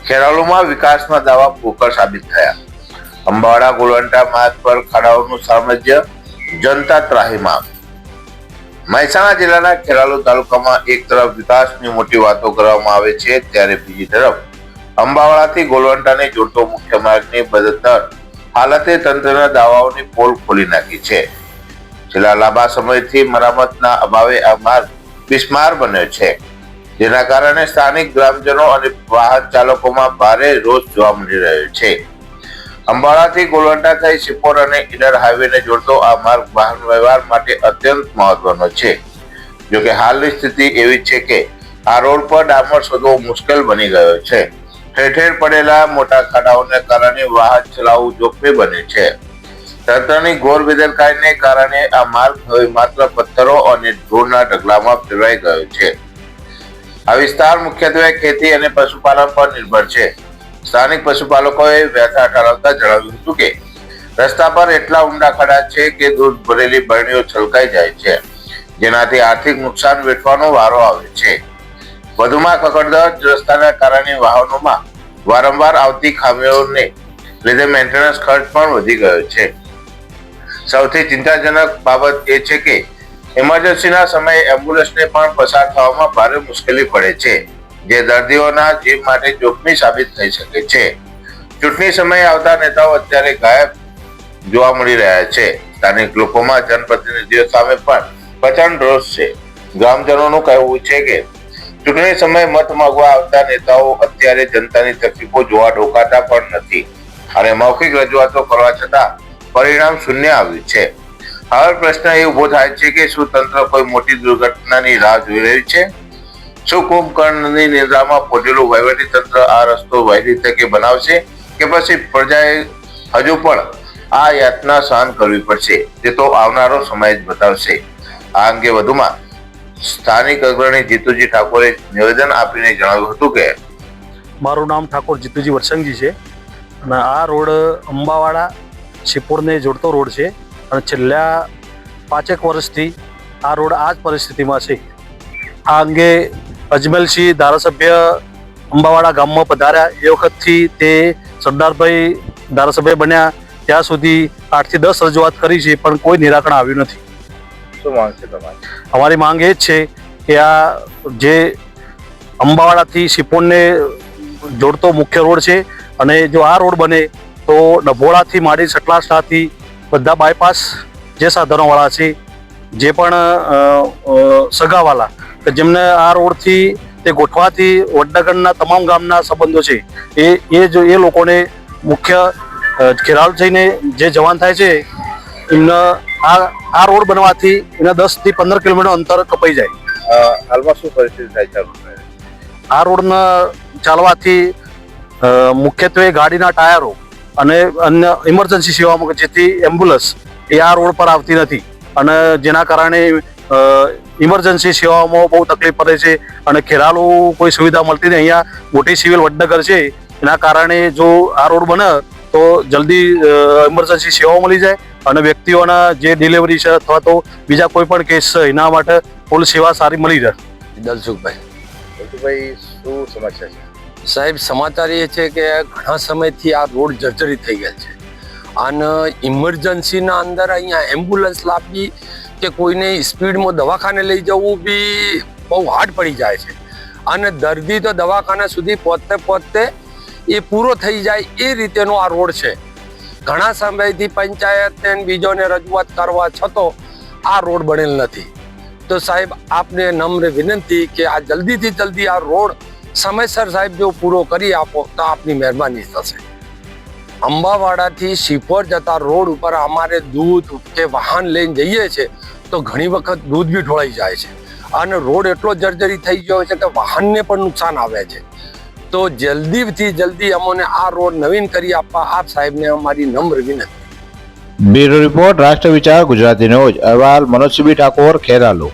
ખેરાલુમાં વિકાસના દાવા પોકળ સાબિત થયા. અંબાવાડા ગોલવંટા માર્ગ પર ખાડાઓનું સામ્રાજ્ય, જનતા ત્રાહીમામ. મહેસાણા જિલ્લાના ખેરાલુ તાલુકામાં એક તરફ વિકાસની મોટી વાતો કરવામાં આવે છે, ત્યારે બીજી તરફ અંબાવાડાથી ગોલવંટાને જોડતો મુખ્ય માર્ગની બદતર હાલતે તંત્રના દાવાઓની પોલ ખોલી નાખી છે. છેલ્લા લાંબા સમયથી મરામતના અભાવે આ માર્ગ બિસ્માર બન્યો છે, જેના કારણે સ્થાનિક ગ્રામજનો અને વાહન ચાલકોમાં ભારે રોષ જોવા મળી રહ્યો છે. અંબાવાડાથી ગોલવંટા થઈ સિપોર અને ઈડર હાઈવેને જોડતો આ માર્ગ વાહન વ્યવહાર માટે અત્યંત મહત્વનો છે. જોકે હાલની સ્થિતિ એવી છે કે આ રોડ પર ડામર શોધવો મુશ્કેલ બની ગયો છે. ઠેર ઠેર પડેલા મોટા ખાડાઓને કારણે વાહન ચલાવવું જોખમી બને છે. તંત્રની ઘોર બેદરકારીને કારણે આ માર્ગ હવે માત્ર પથ્થરો અને ધૂળના ઢગલામાં ફેરવાઈ ગયો છે. આ વિસ્તાર મુખ્યત્વે ખેતી અને પશુપાલન પર નિર્ભર છે. સ્થાનિક પશુપાલકોએ વ્યથા ઠાલવતા જણાવ્યું હતું કે રસ્તા પર એટલા ઊંડા ખાડા છે કે દૂધ ભરેલી બરણીઓ છલકાઈ જાય છે, જેનાથી આર્થિક નુકસાન વેઠવાનો વારો આવે છે. વધુમાં ખખડધજ રસ્તાના કારણે વાહનોમાં વારંવાર આવતી ખામીઓને લીધે મેન્ટેનન્સ ખર્ચ પણ વધી ગયો છે. સૌથી ચિંતાજનક બાબત એ છે કે ઇમરજન્સીના સમયે એમ્બ્યુલન્સને પણ પસાર થવામાં ભારે મુશ્કેલી પડે છે, જે દર્દીઓના જીવ માટે જોખમી સાબિત થઈ શકે છે. ચૂંટણી સમયે આવતા નેતાઓ અત્યારે ગાયબ જોવા મળી રહ્યા છે. સ્થાનિક લોકોમાં જનપ્રતિનિધિઓ સામે પણ પ્રચંડ રોષ છે. ગ્રામજનોનું કહેવું છે કે ચૂંટણી સમયે મત માંગવા આવતા નેતાઓ અત્યારે જનતાની તકલીફો જોવા ડોકાતા પણ નથી અને મૌખિક રજૂઆતો કરવા છતાં પરિણામ શૂન્ય આવ્યું છે. હવે પ્રશ્ન એ ઉભો થાય છે કે શું તંત્ર કોઈ મોટી દુર્ઘટનાની રાહ જોઈ રહ્યું છે? શું કુંભકર્ણની નિંદ્રામાં પહોંચેલું વહીવટી તંત્ર આ રસ્તો વહેલી તકે બનાવશે કે પછી પ્રજાએ હજુ પણ આ યાતના સહન કરવી પડશે? તે તો આવનારો સમય જ બતાવશે. આ અંગે વધુમાં સ્થાનિક અગ્રણી જીતુજી ઠાકોરે નિવેદન આપીને જણાવ્યું હતું કે મારું નામ ઠાકોર જીતુજી વરસંગજી છે અને આ રોડ અંબાવાડા સિપોરને જોડતો રોડ છે અને છેલ્લા 5 વર્ષથી આ રોડ આ જ પરિસ્થિતિમાં છે. આ અંગે અજમલસિંહ ધારાસભ્ય અંબાવાડા ગામમાં પધાર્યા એ વખતથી તે સરદારભાઈ ધારાસભ્ય બન્યા ત્યાં સુધી 8 થી 10 રજૂઆત કરી છે, પણ કોઈ નિરાકરણ આવ્યું નથી. શું માંગ છે તમારી? અમારી માંગ એ જ છે કે આ જે અંબાવાડાથી સિપોરને જોડતો મુખ્ય રોડ છે અને જો આ રોડ બને તો ડભોળાથી માંડી સટલાસણાથી બધા બાયપાસ જે સાધનોવાળા છે, જે પણ સગાવાલા કે જેમને આ રોડથી તે ગોઠવાથી વડનગરના તમામ ગામના સંબંધો છે એ લોકોને મુખ્ય ખેરાલ થઈને જે જવાન થાય છે એમને આ રોડ બનવાથી એને 10 થી 15 કિલોમીટર અંતર કપાઈ જાય. હાલમાં શું પરિસ્થિતિ થાય છે? આ રોડના ચાલવાથી મુખ્યત્વે ગાડીના ટાયરો અને અન્ય ઇમરજન્સી સેવામાં જેથી એમ્બ્યુલન્સ એ આ રોડ પર આવતી નથી અને જેના કારણે ઇમરજન્સી સેવાઓમાં બહુ તકલીફ પડે છે અને ખેરાલુ કોઈ સુવિધા મળતી નહીં. અહીંયા મોટી સિવિલ વડનગર છે, એના કારણે જો આ રોડ બને તો જલ્દી ઇમરજન્સી સેવાઓ મળી જાય અને વ્યક્તિઓના જે ડિલિવરી છે અથવા તો બીજા કોઈ પણ કેસ છે એના માટે ફૂલ સેવા સારી મળી રહે. દલસુખભાઈ, શું સમસ્યા છે? સાહેબ, સમાચાર એ છે કે ઘણા સમયથી આ રોડ જર્જરિત થઈ ગયા છે અને ઇમરજન્સીના અંદર અહીંયા એમ્બ્યુલન્સ લાવવી કે કોઈને સ્પીડમાં દવાખાને લઈ જવું બી બહુ હાર્ડ પડી જાય છે અને દર્દી તો દવાખાના સુધી પહોંચતે એ પૂરો થઈ જાય એ રીતેનો આ રોડ છે. ઘણા સમયથી પંચાયતને બીજોને રજૂઆત કરવા છતાં આ રોડ બનેલ નથી. તો સાહેબ, આપને નમ્ર વિનંતી કે આ જલ્દીથી જલ્દી આ રોડ સમયસર સાહેબ જો પૂરો કરી આપો તો આપની મહેરબાની થશે. અંબાવાડાથી સિપોર જતા રોડ ઉપર અમારે દૂધ કે વાહન લઈને જઈએ છે તો ઘણી વખત દૂધ બી ઢોળાઈ જાય છે અને રોડ એટલો જર્જરી થઈ ગયો છે કે વાહનને પણ નુકસાન આવે છે. તો જલ્દીથી જલ્દી અમને આ રોડ નવીન કરી આપવા આપ સાહેબને અમારી નમ્ર વિનંતી. બ્યુરો રિપોર્ટ, રાષ્ટ્ર વિચાર, ગુજરાતી ન્યૂઝ. અહેવાલ મનોજ ઠાકોર, ખેરાલુ.